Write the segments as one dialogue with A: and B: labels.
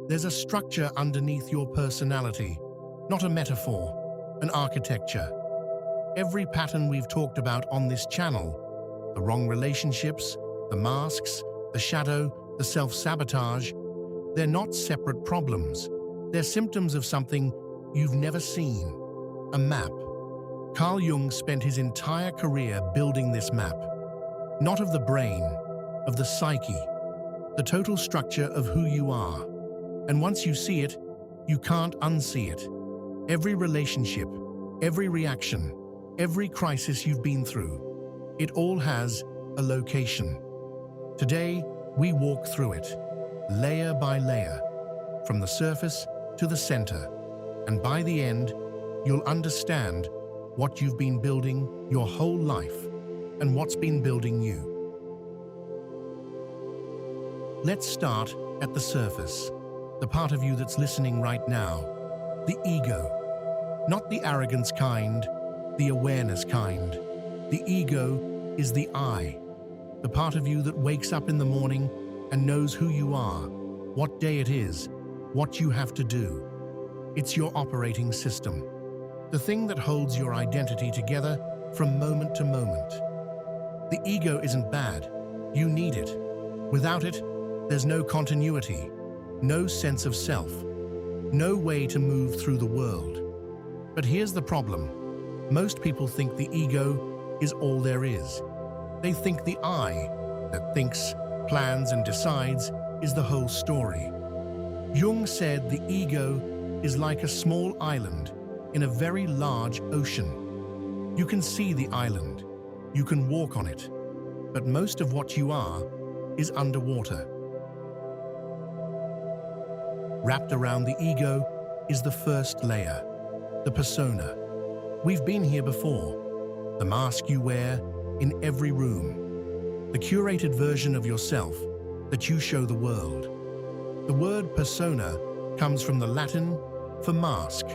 A: There's a structure underneath your personality, not a metaphor, an architecture. Every pattern we've talked about on this channel, the wrong relationships, the masks, the shadow, the self-sabotage, they're not separate problems. They're symptoms of something you've never seen, a map. Carl Jung spent his entire career building this map, not of the brain, of the psyche, the total structure of who you are. And once you see it, you can't unsee it. Every relationship, every reaction, every crisis you've been through, it all has a location. Today, we walk through it, layer by layer, from the surface to the center. And by the end, you'll understand what you've been building your whole life and what's been building you. Let's start at the surface, the part of you that's listening right now, the ego. Not the arrogance kind, the awareness kind. The ego is the I, the part of you that wakes up in the morning and knows who you are, what day it is, what you have to do. It's your operating system, the thing that holds your identity together from moment to moment. The ego isn't bad. You need it. Without it, there's no continuity, no sense of self, no way to move through the world. But here's the problem. Most people think the ego is all there is. They think the I, that thinks, plans, and decides, is the whole story. Jung said the ego is like a small island in a very large ocean. You can see the island, you can walk on it, but most of what you are is underwater. Wrapped around the ego is the first layer, the persona. We've been here before. The mask you wear in every room. The curated version of yourself that you show the world. The word persona comes from the Latin for mask,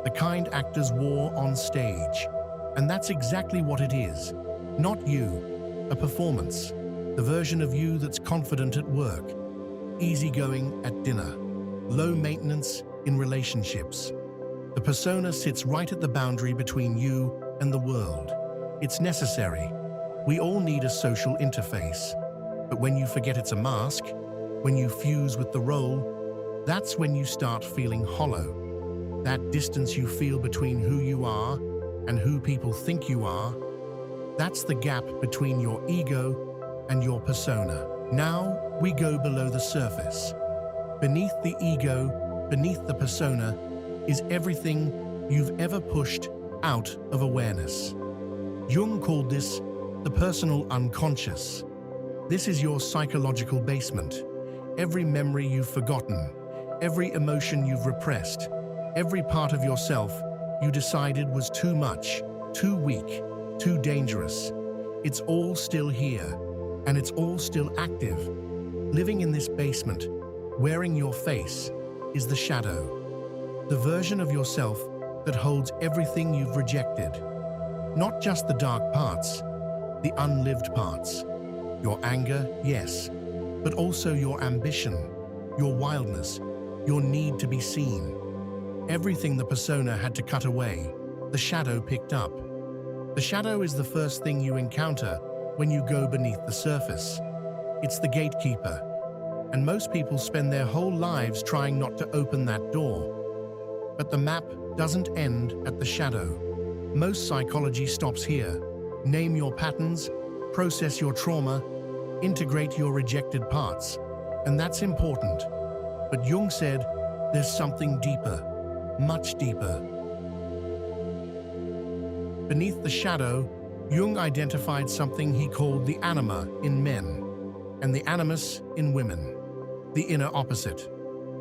A: the kind actors wore on stage. And that's exactly what it is. Not you, a performance. The version of you that's confident at work, easygoing at dinner, low maintenance in relationships. The persona sits right at the boundary between you and the world. It's necessary. We all need a social interface. But when you forget it's a mask, when you fuse with the role, that's when you start feeling hollow. That distance you feel between who you are and who people think you are, that's the gap between your ego and your persona. Now we go below the surface. Beneath the ego, beneath the persona, is everything you've ever pushed out of awareness. Jung called this the personal unconscious. This is your psychological basement. Every memory you've forgotten, every emotion you've repressed, every part of yourself you decided was too much, too weak, too dangerous. It's all still here, and it's all still active. Living in this basement, wearing your face, is the shadow. The version of yourself that holds everything you've rejected. Not just the dark parts, the unlived parts. Your anger, yes, but also your ambition, your wildness, your need to be seen. Everything the persona had to cut away, the shadow picked up. The shadow is the first thing you encounter when you go beneath the surface. It's the gatekeeper, and most people spend their whole lives trying not to open that door. But the map doesn't end at the shadow. Most psychology stops here. Name your patterns, process your trauma, integrate your rejected parts. And that's important. But Jung said, there's something deeper, much deeper. Beneath the shadow, Jung identified something he called the anima in men, and the animus in women, the inner opposite,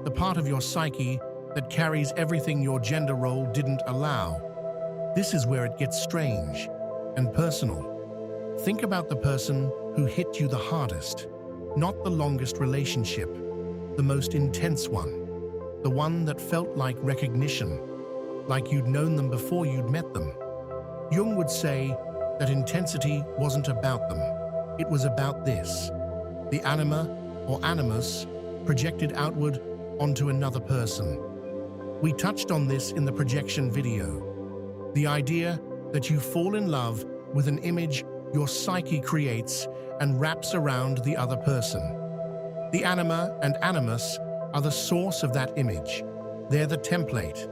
A: the part of your psyche that carries everything your gender role didn't allow. This is where it gets strange and personal. Think about the person who hit you the hardest, not the longest relationship, the most intense one, the one that felt like recognition, like you'd known them before you'd met them. Jung would say that intensity wasn't about them, it was about this. The anima, or animus, projected outward onto another person. We touched on this in the projection video. The idea that you fall in love with an image your psyche creates and wraps around the other person. The anima and animus are the source of that image. They're the template.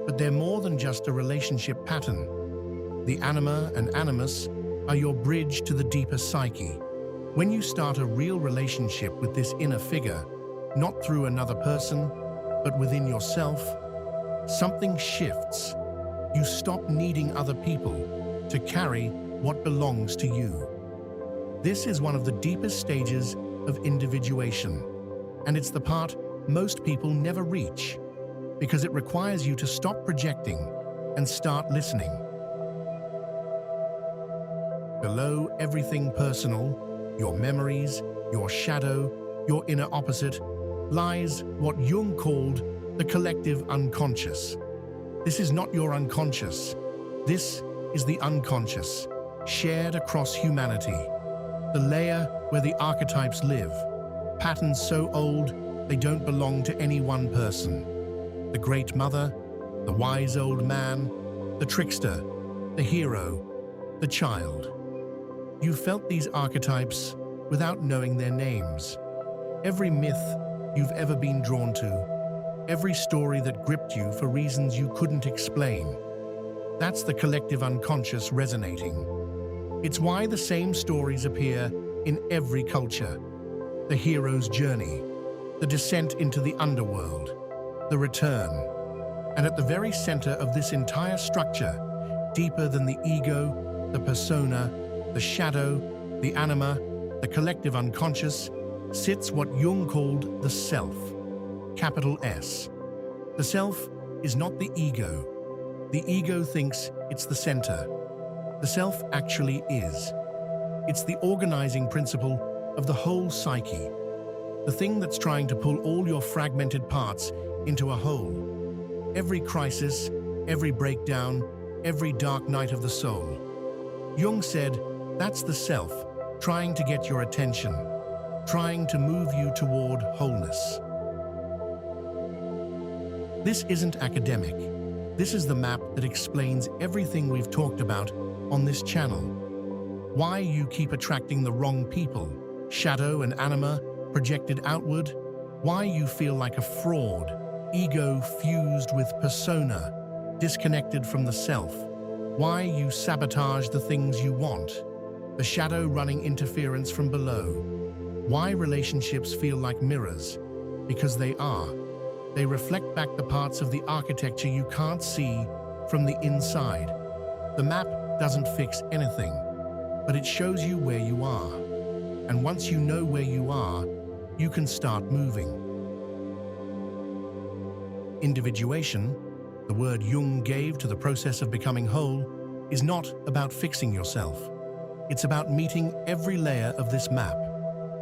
A: But they're more than just a relationship pattern. The anima and animus are your bridge to the deeper psyche. When you start a real relationship with this inner figure, not through another person, but within yourself, something shifts. You stop needing other people to carry what belongs to you. This is one of the deepest stages of individuation, and it's the part most people never reach, because it requires you to stop projecting and start listening. Below everything personal, your memories, your shadow, your inner opposite, lies what Jung called the collective unconscious. This is not your unconscious. This is the unconscious, shared across humanity. The layer where the archetypes live, patterns so old they don't belong to any one person. The great mother, the wise old man, the trickster, the hero, the child. You felt these archetypes without knowing their names. Every myth you've ever been drawn to, every story that gripped you for reasons you couldn't explain. That's the collective unconscious resonating. It's why the same stories appear in every culture. The hero's journey, the descent into the underworld, the return. And at the very center of this entire structure, deeper than the ego, the persona, the shadow, the anima, the collective unconscious, sits what Jung called the self, capital S. The self is not the ego. The ego thinks it's the center. The self actually is. It's the organizing principle of the whole psyche, the thing that's trying to pull all your fragmented parts into a whole. Every crisis, every breakdown, every dark night of the soul. Jung said, that's the self, trying to get your attention, trying to move you toward wholeness. This isn't academic. This is the map that explains everything we've talked about on this channel. Why you keep attracting the wrong people, shadow and anima projected outward, why you feel like a fraud, ego fused with persona, disconnected from the self, why you sabotage the things you want, the shadow running interference from below, why relationships feel like mirrors, because they are. They reflect back the parts of the architecture you can't see from the inside. The map doesn't fix anything, but it shows you where you are. And once you know where you are, you can start moving. Individuation, the word Jung gave to the process of becoming whole, is not about fixing yourself. It's about meeting every layer of this map.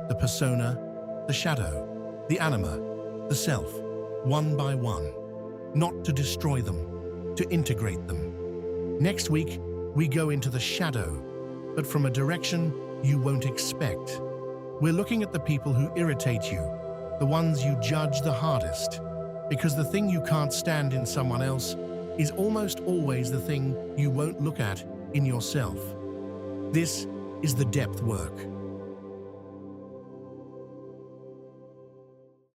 A: The persona, the shadow, the anima, the self, one by one. Not to destroy them, to integrate them. Next week, we go into the shadow, but from a direction you won't expect. We're looking at the people who irritate you, the ones you judge the hardest, because the thing you can't stand in someone else is almost always the thing you won't look at in yourself. This is the depth work.